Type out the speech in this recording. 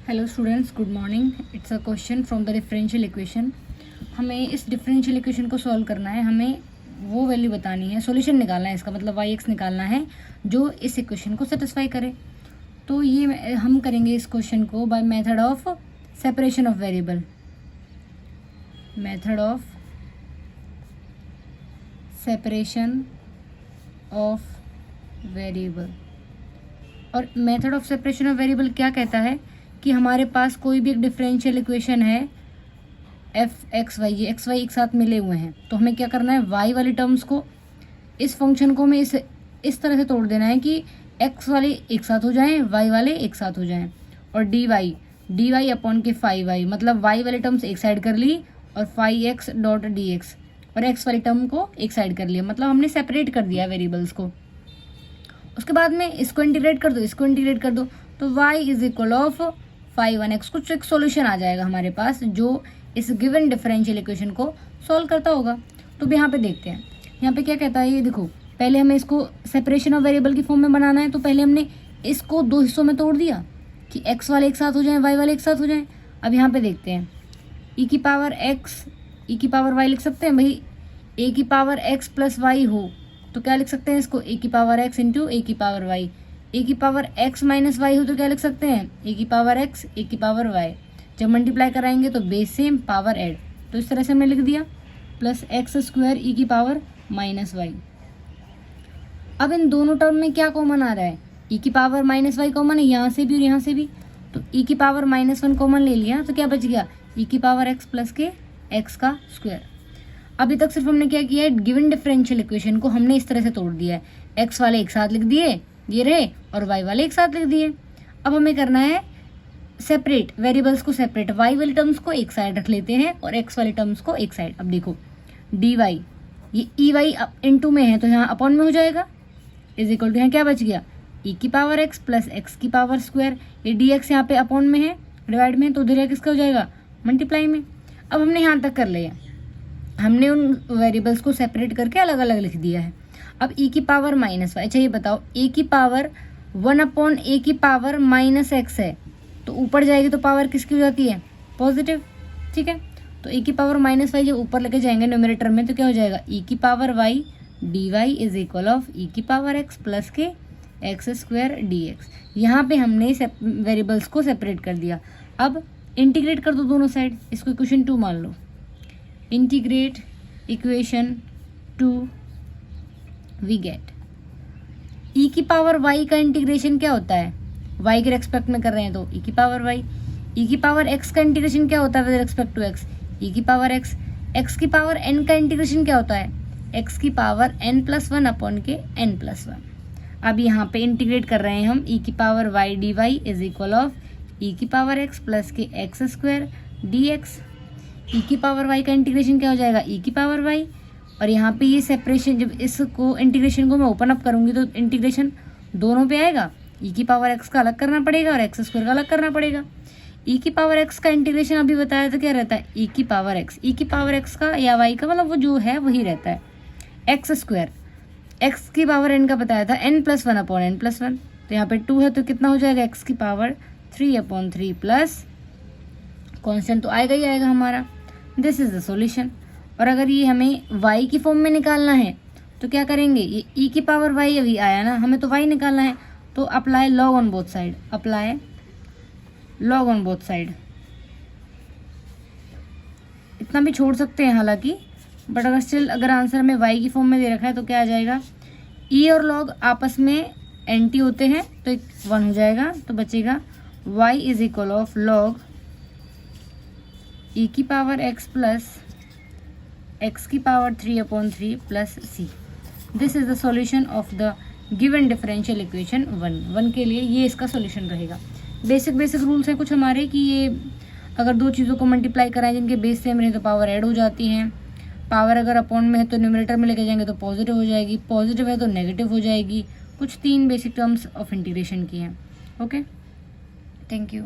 Hello students, good morning. It's a question from the differential equation. हमें इस differential equation को solve करना है। हमें वो वैल्यू बतानी है, सॉल्यूशन निकालना है, इसका मतलब y(x) निकालना है जो इस इक्वेशन को सेटिस्फाई करे। तो ये हम करेंगे इस क्वेश्चन को by method of separation of variable. Method of separation of variable. और method of separation of variable क्या कहता है कि हमारे पास कोई भी एक डिफरेंशियल इक्वेशन है एफ एक्स वाई, ये एक्स वाई एक साथ मिले हुए हैं, तो हमें क्या करना है, वाई वाली टर्म्स को, इस फंक्शन को हमें इस तरह से तोड़ देना है कि एक्स वाले एक साथ हो जाएं, वाई वाले एक साथ हो जाएं। और डी वाई अपॉन के फाइव वाई, मतलब वाई वाली टर्म्स एक साइड कर ली और five x dot D x, और एक्स वाली टर्म को एक साइड कर लिया, मतलब हमने सेपरेट कर दिया वेरिएबल्स को। उसके बाद में इसको इंटीग्रेट कर दो, इसको इंटीग्रेट कर दो, तो y is equal of 5(1)x। कुछ एक सॉल्यूशन आ जाएगा हमारे पास जो इस गिवन डिफरेंशियल इक्वेशन को सॉल्व करता होगा। तो यहाँ पे देखते हैं, यहाँ पे क्या कहता है, ये देखो, पहले हमें इसको सेपरेशन ऑफ वेरिएबल की फॉर्म में बनाना है। तो पहले हमने इसको दो हिस्सों में तोड़ दिया कि x वाले एक साथ हो जाएं, y वाले एक साथ हो जाएं। अब यहाँ पे देखते हैं, e की पावर x e की पावर y लिख सकते हैं भाई। a की पावर x प्लस y हो तो क्या लिख सकते हैं इसको, a की पावर x इंटू a की पावर y। a की पावर x माइनस वाई हो तो क्या लिख सकते हैं, a की पावर x a की पावर y। जब मल्टीप्लाई कराएंगे तो बेस सेम पावर ऐड, तो इस तरह से हमने लिख दिया, प्लस एक्स स्क्वायर e की पावर माइनस वाई। अब इन दोनों टर्म में क्या कॉमन आ रहा है, e की पावर माइनस वाई कॉमन है, यहाँ से भी और यहाँ से भी, तो e की पावर -1 कॉमन ले लिया, तो क्या बच गया, e की पावर x प्लस के x का स्क्वायर। अभी तक सिर्फ हमने क्या किया है, गिवन डिफरेंशियल इक्वेशन को हमने इस तरह से तोड़ दिया है, x वाले एक साथ लिख दिए ये रहे, और y वाले एक साथ लिख दिए। अब हमें करना है सेपरेट वेरिएबल्स को, सेपरेट y वाली टर्म्स को एक साइड रख लेते हैं और x वाली टर्म्स को एक साइड। अब देखो dy ये ई वाई इंटू में है तो यहाँ अपॉन में हो जाएगा, इज इक्वल टू यहाँ क्या बच गया, e की पावर x प्लस x की पावर स्क्वायर। ये dx यहाँ पे अपॉन में है, डिवाइड में, तो उधर किसका हो जाएगा, मल्टीप्लाई में। अब हमने यहाँ तक कर लिया, हमने उन वेरिएबल्स को सेपरेट करके अलग अलग लिख दिया है। अब e की पावर माइनस वाई, अच्छा ये बताओ, a की पावर 1 a की पावर -x है, तो ऊपर जाएगी तो पावर किसकी हो जाती है, पॉजिटिव, ठीक है। तो a की पावर -y जब ऊपर लेके जाएंगे न्यूमरेटर में तो क्या हो जाएगा, e की power y d y is equal of e की पावर x प्लस के एक्स स्क्वायर डी एक्स। यहाँ पे हमने वेरिएबल्स को सेपरेट कर दिया। अब इंटीग्रेट कर दो दोनों साइड, इसको इक्वेशन 2 मान लो। Integrate equation 2, we get e की पावर y का इंटीग्रेशन क्या होता है, y के रेस्पेक्ट में कर रहे हैं तो e की पावर y। e की पावर x का इंटीग्रेशन क्या होता है with respect to x, e की पावर x। x की पावर n का इंटीग्रेशन क्या होता है, x की पावर n+1 अपॉन के n+1। अब यहाँ पे इंटीग्रेट कर रहे हैं हम, e की power y d y is equal of e की पावर x प्लस के x square d x. e की पावर y का इंटीग्रेशन क्या हो जाएगा, e की पावर y। और यहाँ पे ये सेपरेशन, जब इसको इंटीग्रेशन को मैं ओपन अप करूँगी तो इंटीग्रेशन दोनों पे आएगा, e की पावर x का अलग करना पड़ेगा और एक्स स्क्वायर का अलग करना पड़ेगा। e की पावर x का इंटीग्रेशन अभी बताया तो क्या रहता है, e की पावर x, e की पावर x का या y का, मतलब वो जो है वही रहता है, एक्स स्क्वायर। x की पावर n का बताया था n+1 अपॉन n+1, तो यहाँ पे 2 है तो कितना हो जाएगा, x की पावर 3/3 प्लस कॉन्स्टेंट तो आएगा ही आएगा हमारा। This is the solution. और अगर ये हमें y की फॉर्म में निकालना है तो क्या करेंगे, ये e की पावर y अभी आया ना, हमें तो y निकालना है, तो apply log on both side, apply log on both side. इतना भी छोड़ सकते हैं हालांकि, बट अगर स्टिल अगर आंसर हमें y की फॉर्म में दे रखा है तो क्या आ जाएगा, e और log आपस में एंटी होते हैं तो 1 हो जाएगा, तो बचेगा y is equal of log e की पावर x प्लस x की power 3/3 plus c। This is the solution of the given differential equation 1 के लिए ये इसका सॉल्यूशन रहेगा। बेसिक रूल्स हैं कुछ हमारे कि ये अगर दो चीज़ों को मल्टीप्लाई कराएं जिनके बेस सेम रहे तो पावर ऐड हो जाती हैं, पावर अगर अपॉन में है तो न्यूमरेटर में लेके जाएंगे तो पॉजिटिव हो जाएगी, पॉजिटिव है तो नेगेटिव हो जाएगी। कुछ 3 बेसिक टर्म्स ऑफ इंटीग्रेशन की हैं। Okay, thank you.